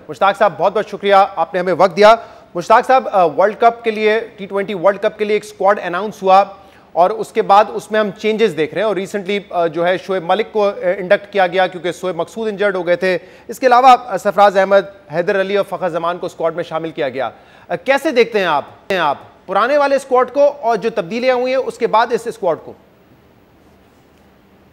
मुश्ताक साहब बहुत बहुत शुक्रिया, आपने हमें वक्त दिया। मुश्ताक साहब, वर्ल्ड कप के लिए T20 वर्ल्ड कप के लिए एक स्क्वाड अनाउंस हुआ और उसके बाद उसमें हम चेंजेस देख रहे हैं और रिसेंटली जो है शोएब मलिक को इंडक्ट किया गया क्योंकि शोएब मकसूद इंजर्ड हो गए थे। इसके अलावा सरफराज अहमद, हैदर अली और फ़खर जमान को स्क्वाड में शामिल किया गया। कैसे देखते हैं आप पुराने वाले स्क्वाड को और जो तब्दीलियां हुई हैं उसके बाद इस स्क्वाड को?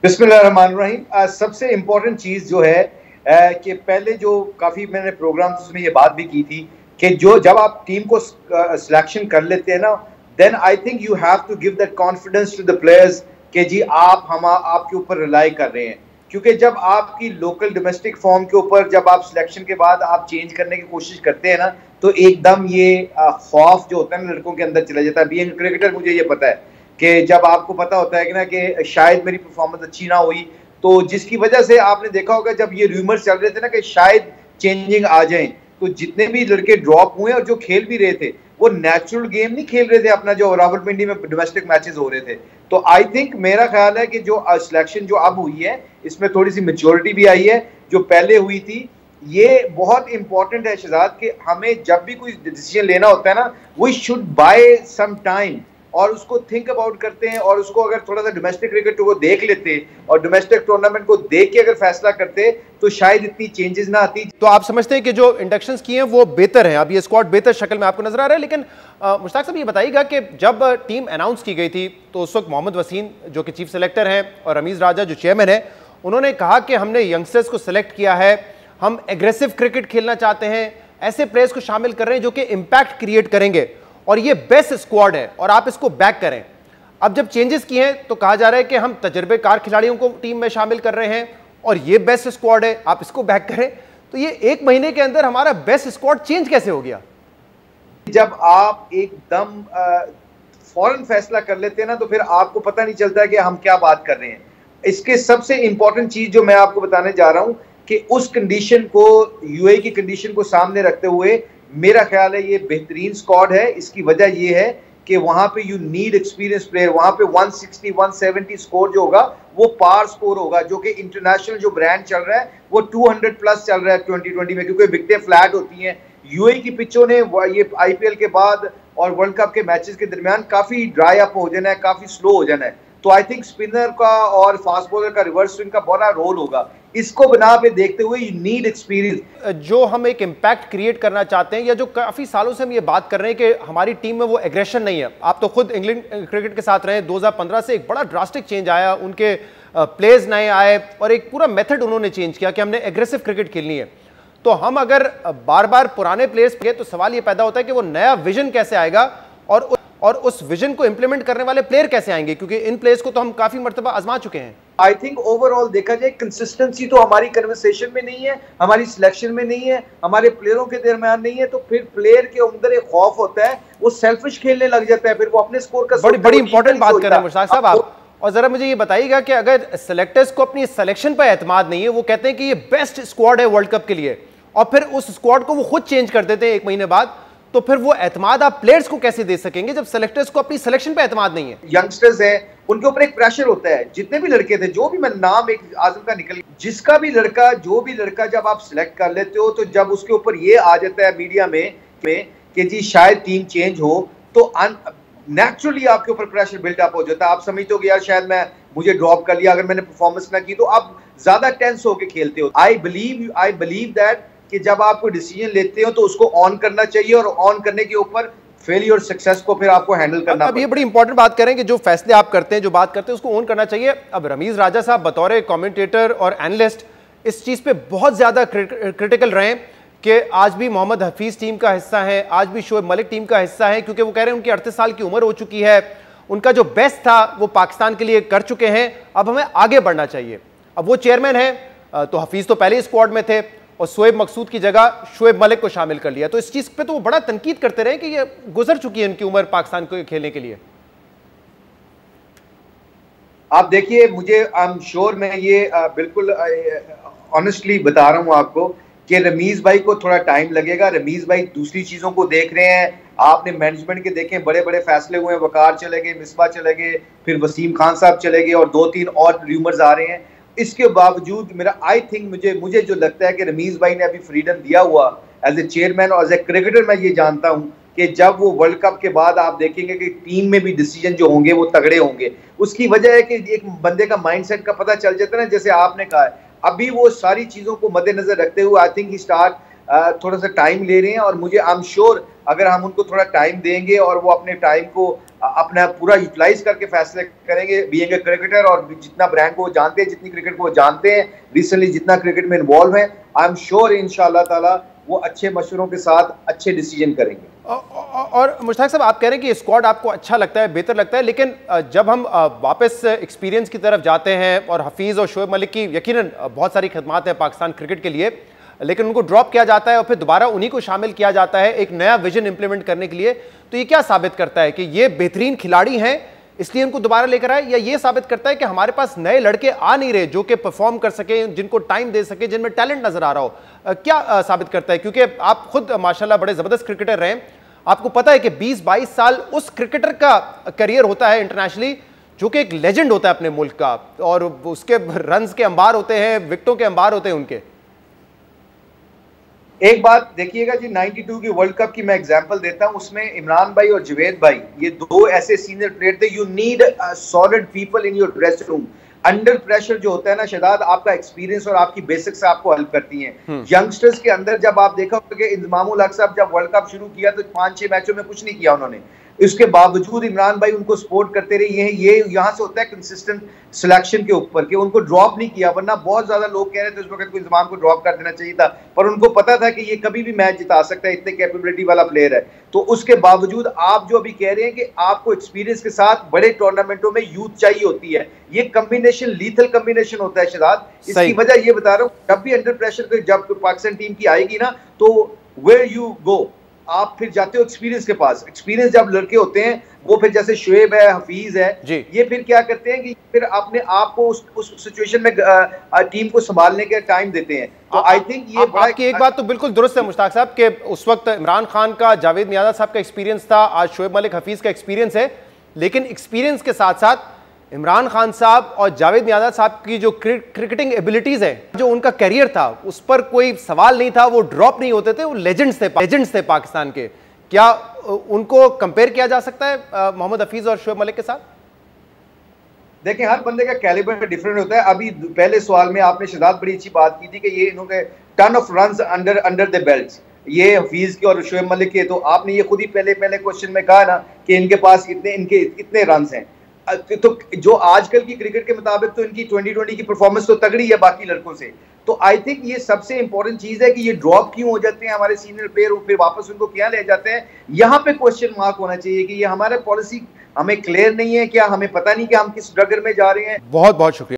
बिस्मिल्लाहिर्रहमानिर्रहीम। सबसे इंपॉर्टेंट चीज जो है कि पहले जो काफी मैंने प्रोग्राम्स में ये बात भी की थी कि जो जब आप टीम को सिलेक्शन कर लेते हैं ना, then I think you have to give that confidence to the players कि जी आपके ऊपर रिलाई कर रहे हैं। क्योंकि जब आपकी लोकल डोमेस्टिक फॉर्म के ऊपर जब आप सिलेक्शन के बाद आप चेंज करने की कोशिश करते हैं ना, तो एकदम ये खौफ जो होता है ना लड़कों के अंदर चला जाता है। बीइंग क्रिकेटर मुझे ये पता है कि जब आपको पता होता है कि ना कि शायद मेरी परफॉर्मेंस अच्छी ना हुई, तो जिसकी वजह से आपने देखा होगा जब ये रूमर्स चल रहे थे ना कि शायद चेंजिंग आ जाए, तो जितने भी लड़के ड्रॉप हुए और जो खेल भी रहे थे वो नेचुरल गेम नहीं खेल रहे थे अपना, जो रावलपिंडी में डोमेस्टिक मैचेस हो रहे थे। तो आई थिंक मेरा ख्याल है कि जो सिलेक्शन जो अब हुई है इसमें थोड़ी सी मैच्योरिटी भी आई है जो पहले हुई थी। ये बहुत इंपॉर्टेंट है शहजाद कि हमें जब भी कोई डिसीजन लेना होता है ना, we should buy some time और उसको थिंक अबाउट करते हैं और उसको अगर थोड़ा सा डोमेस्टिक क्रिकेट को देख लेते और डोमेस्टिक टूर्नामेंट को देख के अगर फैसला करते तो शायद इतनी चेंजेस ना आती। तो आप समझते हैं कि जो इंडक्शंस किए हैं वो बेहतर हैं, अब ये स्क्वाड बेहतर शक्ल में आपको नजर आ रहा है। लेकिन मुश्ताक साहब ये बताइएगा कि जब टीम अनाउंस की गई थी तो उस वक्त मोहम्मद वसीम जो कि चीफ सेलेक्टर हैं और रमीज राजा जो चेयरमैन है, उन्होंने कहा कि हमने यंगस्टर्स को सिलेक्ट किया है, हम एग्रेसिव क्रिकेट खेलना चाहते हैं, ऐसे प्लेयर्स को शामिल कर रहे हैं जो कि इंपैक्ट क्रिएट करेंगे और ये बेस्ट स्क्वाड है और आप इसको बैक करें। अब जब चेंजेस किए हैं तो कहा जा रहा है कि हम तजर्बेकार खिलाड़ियों को टीम में शामिल कर रहे हैं और ये बेस्ट स्क्वाड है, आप इसको बैक करें। तो ये एक महीने के अंदर हमारा बेस्ट स्क्वाड चेंज कैसे हो गया? जब आप एकदम फौरन फैसला कर लेते हैं ना, तो फिर आपको पता नहीं चलता कि हम क्या बात कर रहे हैं। इसके सबसे इंपॉर्टेंट चीज जो मैं आपको बताने जा रहा हूं कि उस कंडीशन को, यूएई की कंडीशन को सामने रखते हुए मेरा ख्याल है ये बेहतरीन स्क्वाड है। इसकी वजह ये है कि वहां पे यू नीड एक्सपीरियंस प्लेयर। वहां पे 160 170 स्कोर जो होगा वो पार स्कोर होगा, जो कि इंटरनेशनल जो ब्रांड चल रहा है वो 200 प्लस चल रहा है 2020 में, क्योंकि विकेटें फ्लैट होती हैं। यूएई की पिचों ने ये आईपीएल के बाद और वर्ल्ड कप के मैचेस के दरमियान काफी ड्राई अप हो जाना है, काफी स्लो हो जाना है। तो आई थिंक स्पिनर का और फास्ट बॉलर का रिवर्स स्विंग का बड़ा रोल होगा। इसको बना पे देखते हुए यू नीड एक्सपीरियंस। जो हम एक इम्पैक्ट क्रिएट करना चाहते हैं या जो काफी सालों से हम ये बात कर रहे हैं कि हमारी टीम में वो एग्रेशन नहीं है। आप तो खुद इंग्लैंड क्रिकेट के साथ रहे, 2015 से एक बड़ा ड्रास्टिक चेंज आया, उनके प्लेयर्स नए आए और एक पूरा मेथड उन्होंने चेंज किया कि हमने एग्रेसिव क्रिकेट खेलनी है। तो हम अगर बार बार पुराने प्लेयर्स पे तो सवाल ये पैदा होता है कि वो नया विजन कैसे आएगा और उस विजन को इंप्लीमेंट करने वाले प्लेयर कैसे आएंगे, क्योंकि इन प्लेयर्स को तो हम काफी मर्तबा आजमा चुके हैं। आई थिंक ओवरऑल देखा जाए कंसिस्टेंसी तो हमारी कन्वर्सेशन में नहीं है, हमारी सिलेक्शन में नहीं है, हमारे प्लेयरों के दरमियान नहीं है। तो फिर प्लेयर के अंदर एक खौफ होता है, वो सेल्फिश खेलने लग जाता है, फिर वो अपने स्कोर का बड़ी इंपॉर्टेंट बात कर रहे हैं मुश्ताक साहब आप। और जरा मुझे ये बताइएगा कि अगर सेलेक्टर्स को अपनी सिलेक्शन पर एतमाद नहीं है, वो कहते हैं कि ये बेस्ट स्क्वाड है वर्ल्ड कप के लिए, और फिर उस स्क्वाड को वो खुद चेंज कर देते हैं एक महीने बाद, तो फिर वो एतमाद आप प्लेयर्स को कैसे दे सकेंगे जब सेलेक्टर्स को अपनी सिलेक्शन पे एतमाद नहीं है? यंगस्टर्स हैं, उनके ऊपर एक प्रेशर होता है। जितने भी लड़के थे, जो भी मैं नाम एक आजम का निकल, जिसका भी लड़का, जो भी लड़का जब आप सिलेक्ट कर लेते हो, तो जब उसके ऊपर ये आ जाता है मीडिया में कि जी शायद टीम चेंज हो, तो नेचुरली आपके ऊपर प्रेशर बिल्डअप हो जाता है। आप समझते हो कि यार शायद मुझे ड्रॉप कर लिया, अगर मैंने परफॉर्मेंस ना की, तो आप ज्यादा टेंस होकर खेलते हो। आई बिलीव दैट कि जब आप कोई डिसीजन लेते हो तो उसको ऑन करना चाहिए और ऑन करने के ऊपर फेलियर सक्सेस को फिर आपको हैंडल करना। अब ये बड़ी इंपॉर्टेंट बात करें कि जो फैसले आप करते हैं, जो बात करते हैं, उसको ऑन करना चाहिए। अब रमीज राजा साहब बतौर कमेंटेटर और एनालिस्ट इस चीज पे बहुत ज्यादा क्रिटिकल रहे कि आज भी मोहम्मद हफीज टीम का हिस्सा है, आज भी शोएब मलिक टीम का हिस्सा है, क्योंकि वो कह रहे हैं उनकी 38 साल की उम्र हो चुकी है, उनका जो बेस्ट था वो पाकिस्तान के लिए कर चुके हैं, अब हमें आगे बढ़ना चाहिए। अब वो चेयरमैन है, तो हफीज तो पहले स्क्वाड में थे और शोएब मकसूद की जगह शोएब मलिक को शामिल कर लिया। तो इस चीज पे तो वो बड़ा तनकीद करते रहे कि ये गुजर चुकी है इनकी उम्र पाकिस्तान को खेलने के लिए। आप देखिए, मुझे आई एम श्योर, मैं ये बिल्कुल ऑनेस्टली बता रहा हूं आपको कि रमीज भाई को थोड़ा टाइम लगेगा। रमीज भाई दूसरी चीजों को देख रहे हैं। आपने मैनेजमेंट के देखे, बड़े बड़े फैसले हुए, वकार चले गए, मिसबा चले गए, फिर वसीम खान साहब चले गए और 2-3 और रूमर्स आ रहे हैं। इसके बावजूद मेरा आई थिंक मुझे जो लगता है कि रमीज भाई ने अभी फ्रीडम दिया हुआ एज ए चेयरमैन और एज ए क्रिकेटर मैं ये जानता हूँ कि जब वो वर्ल्ड कप के बाद आप देखेंगे कि टीम में भी डिसीजन जो होंगे वो तगड़े होंगे। उसकी वजह है कि एक बंदे का माइंडसेट का पता चल जाता है ना, जैसे आपने कहा है अभी वो सारी चीजों को मद्देनजर रखते हुए आई थिंक स्टार्ट थोड़ा सा टाइम ले रहे हैं, और मुझे आई एम श्योर अगर हम उनको थोड़ा टाइम देंगे और वो अपने टाइम को अपना पूरा यूटिलाइज करके फैसले करेंगे, बीइंग ए क्रिकेटर, और जितना ब्रांड को वो जानते हैं, जितनी क्रिकेट को वो जानते हैं, रिसेंटली जितना क्रिकेट में इन्वॉल्व है, आई एम श्योर इंशाल्लाह ताला वो अच्छे मशवरों के साथ अच्छे डिसीजन करेंगे। और मुश्ताक साहब, आप कह रहे हैं कि स्क्वाड आपको अच्छा लगता है, बेहतर लगता है, लेकिन जब हम वापस एक्सपीरियंस की तरफ जाते हैं और हफीज़ और शोएब मलिक की यकीनन बहुत सारी खदमात है पाकिस्तान क्रिकेट के लिए, लेकिन उनको ड्रॉप किया जाता है और फिर दोबारा उन्हीं को शामिल किया जाता है एक नया विजन इंप्लीमेंट करने के लिए, तो ये क्या साबित करता है कि ये बेहतरीन खिलाड़ी हैं इसलिए उनको दोबारा लेकर आए, या ये साबित करता है कि हमारे पास नए लड़के आ नहीं रहे जो कि परफॉर्म कर सके, जिनको टाइम दे सके, जिनमें टैलेंट नजर आ रहा हो? क्या साबित करता है? क्योंकि आप खुद माशाल्लाह बड़े जबरदस्त क्रिकेटर रहे, आपको पता है कि 20-22 साल उस क्रिकेटर का करियर होता है इंटरनेशनली जो कि एक लेजेंड होता है अपने मुल्क का, और उसके रन्स के अंबार होते हैं, विकेटों के अंबार होते हैं उनके। एक बात देखिएगा जी, 92 की वर्ल्ड कप की मैं एग्जांपल देता हूं, उसमें इमरान भाई और जुवेद भाई ये दो ऐसे सीनियर प्लेयर थे। You need solid people in your dressing room. Under pressure जो होता है ना शहजाद, आपका एक्सपीरियंस और आपकी बेसिक्स आपको हेल्प करती हैं। यंगस्टर्स के अंदर जब आप देखा कि इंजमामुल हक साहब जब वर्ल्ड कप शुरू किया तो 5-6 मैचों में कुछ नहीं किया उन्होंने, इसके बावजूद इमरान भाई उनको सपोर्ट करते रहे। ये यहाँ से होता है कंसिस्टेंट सिलेक्शन के ऊपर कि उनको ड्रॉप नहीं किया, वरना बहुत ज्यादा लोग कह रहे थे उस वक्त को इंजमाम को ड्रॉप कर देना चाहिए था, पर उनको पता था कि ये कभी भी मैच जिता सकता है, इतने कैपेबिलिटी वाला प्लेयर है। तो उसके बावजूद आप जो अभी कह रहे हैं कि आपको एक्सपीरियंस के साथ बड़े टूर्नामेंटों में यूथ चाहिए होती है, ये कॉम्बिनेशन लीथल कॉम्बिनेशन होता है शहजाद। इसकी वजह ये बता रहा हूँ, जब भी अंडर प्रेशर जब पाकिस्तान टीम की आएगी ना, तो वेयर यू गो, आप फिर जाते हो एक्सपीरियंस के पास। एक्सपीरियंस जब लड़के होते हैं वो फिर जैसे शुएब है, हफीज है, ये फिर क्या करते हैं कि फिर अपने आप को उस सिचुएशन में टीम को संभालने के टाइम देते हैं। तो आई थिंक ये आपकी एक बात तो बिल्कुल दुरुस्त है मुश्ताक साहब कि उस वक्त इमरान खान का, जावेद मियादाद साहब का एक्सपीरियंस था, आज शुएब मलिक हफीज का एक्सपीरियंस है, लेकिन एक्सपीरियंस के साथ साथ इमरान खान साहब और जावेद मियादाद साहब की जो क्रिकेटिंग एबिलिटीज है, जो उनका करियर था, उस पर कोई सवाल नहीं था, वो ड्रॉप नहीं होते थे, वो लेजेंड्स थे पाकिस्तान के। क्या उनको कंपेयर किया जा सकता है मोहम्मद हफीज और शोएब मलिक के साथ? देखिए, हर बंदे का कैलिबर डिफरेंट होता है। अभी पहले सवाल में आपने शहजाद बड़ी अच्छी बात की थी कि ये इन्होंने ton of runs under the belt, ये हफीज के और शोएब मलिक के, तो आपने ये खुद ही पहले क्वेश्चन में कहा ना कि इनके पास इतने रन्स हैं। तो जो आजकल की क्रिकेट के मुताबिक तो इनकी 2020 की परफॉर्मेंस तो तगड़ी है बाकी लड़कों से। तो आई थिंक ये सबसे इंपॉर्टेंट चीज है कि ये ड्रॉप क्यों हो जाते हैं हमारे सीनियर प्लेयर, फिर वापस उनको क्या ले जाते हैं, यहाँ पे क्वेश्चन मार्क होना चाहिए कि ये हमारा पॉलिसी हमें क्लियर नहीं है क्या, हमें पता नहीं कि हम किस डगर में जा रहे हैं। बहुत बहुत शुक्रिया।